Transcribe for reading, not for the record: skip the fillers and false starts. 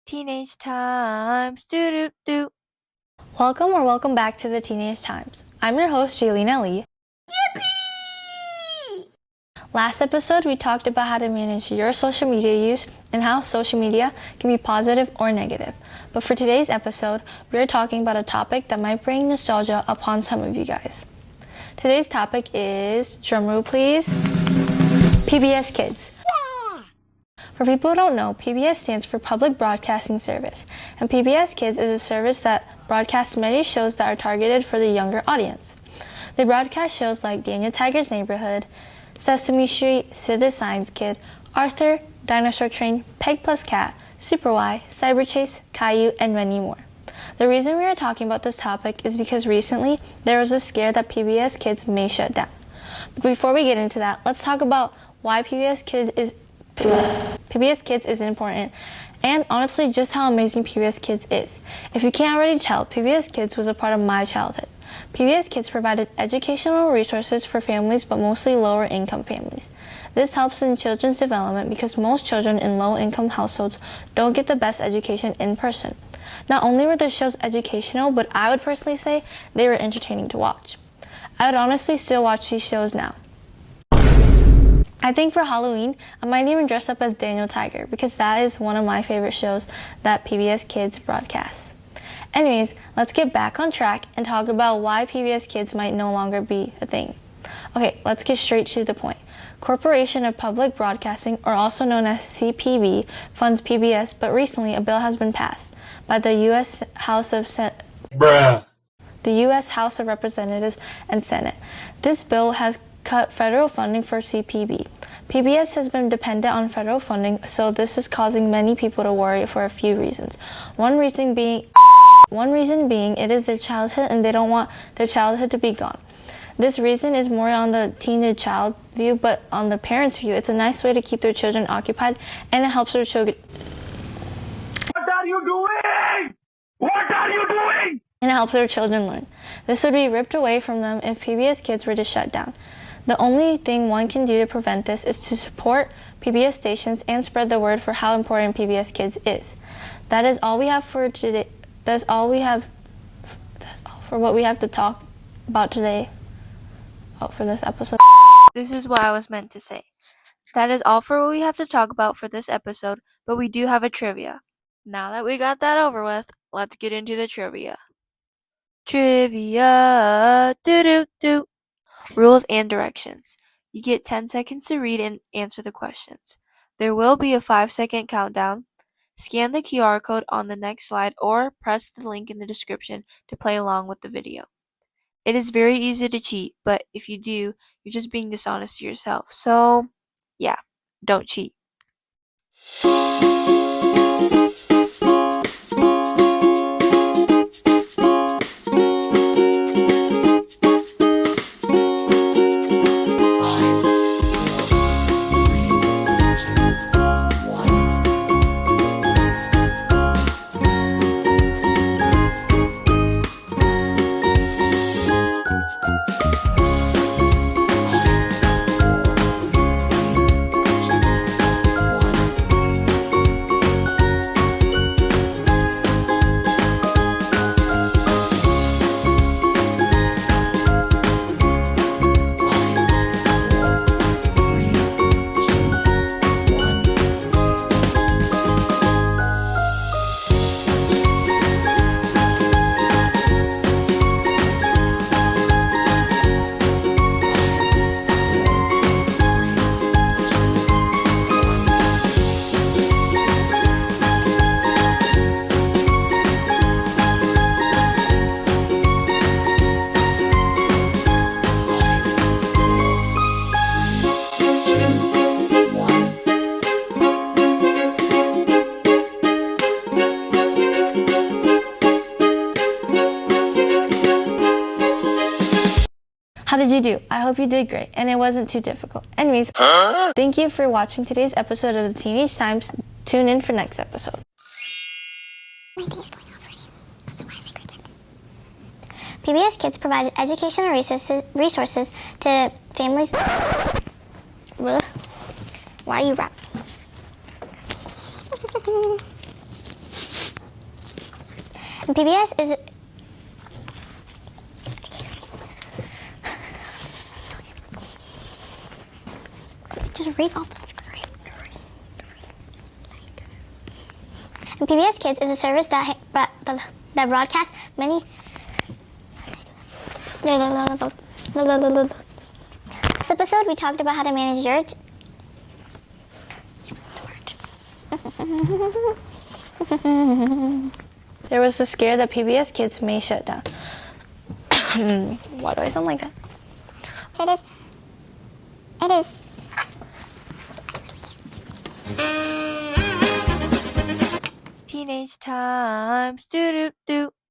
Teenage Times. Doo doo doo. Welcome back to the Teenage Times. I'm your host, Jaylina Lee. Yippee! Last episode, we talked about how to manage your social media use and how social media can be positive or negative. But for today's episode, we're talking about a topic that might bring nostalgia upon some of you guys. Today's topic is, drumroll please, PBS Kids. For people who don't know, PBS stands for Public Broadcasting Service, and PBS Kids is a service that broadcasts many shows that are targeted for the younger audience. They broadcast shows like Daniel Tiger's Neighborhood, Sesame Street, Sid the Science Kid, Arthur, Dinosaur Train, Peg Plus Cat, Super Y, Cyber Chase, Caillou, and many more. The reason we are talking about this topic is because recently there was a scare that PBS Kids may shut down. But before we get into that, let's talk about why PBS Kids is important, and honestly just how amazing PBS Kids is. If you can't already tell, PBS Kids was a part of my childhood. PBS Kids provided educational resources for families, but mostly lower income families. This helps in children's development because most children in low income households don't get the best education in person. Not only were the shows educational, but I would personally say they were entertaining to watch. I would honestly still watch these shows now. I think for Halloween, I might even dress up as Daniel Tiger because that is one of my favorite shows that PBS Kids broadcasts. Anyways, let's get back on track and talk about why PBS Kids might no longer be a thing. Okay, let's get straight to the point. Corporation of Public Broadcasting, or also known as CPB, funds PBS, but recently a bill has been passed by the U.S. House of Representatives and Senate. This bill has cut federal funding for CPB. PBS has been dependent on federal funding, so this is causing many people to worry for a few reasons. One reason being it is their childhood and they don't want their childhood to be gone. This reason is more on the teen to child view, but on the parents' view, it's a nice way to keep their children occupied and it helps their children. What are you doing? What are you doing? And it helps their children learn. This would be ripped away from them if PBS Kids were to shut down. The only thing one can do to prevent this is to support PBS stations and spread the word for how important PBS Kids is. That is all we have for today. That's all for what we have to talk about today. For this episode. This is what I was meant to say. That is all for what we have to talk about for this episode, but we do have a trivia. Now that we got that over with, let's get into the trivia. Trivia. Doo doo doo. Rules and directions. You get 10 seconds to read and answer the questions. There will be a 5-second countdown. Scan the QR code on the next slide or press the link in the description to play along with the video. It is very easy to cheat, but if you do, you're just being dishonest to yourself. So, yeah, don't cheat. How did you do? I hope you did great, and it wasn't too difficult. Anyways, thank you for watching today's episode of the Teenage Times. Tune in for next episode. My thing is going off already. So why is it clicking? PBS Kids provided educational resources to families. Why are you rapping? PBS is just read off the screen. And PBS Kids is a service that broadcasts many. Last episode, we talked about how to manage your. There was the scare that PBS Kids may shut down. Why do I sound like that? It is. Teenage times. Doo doo doo.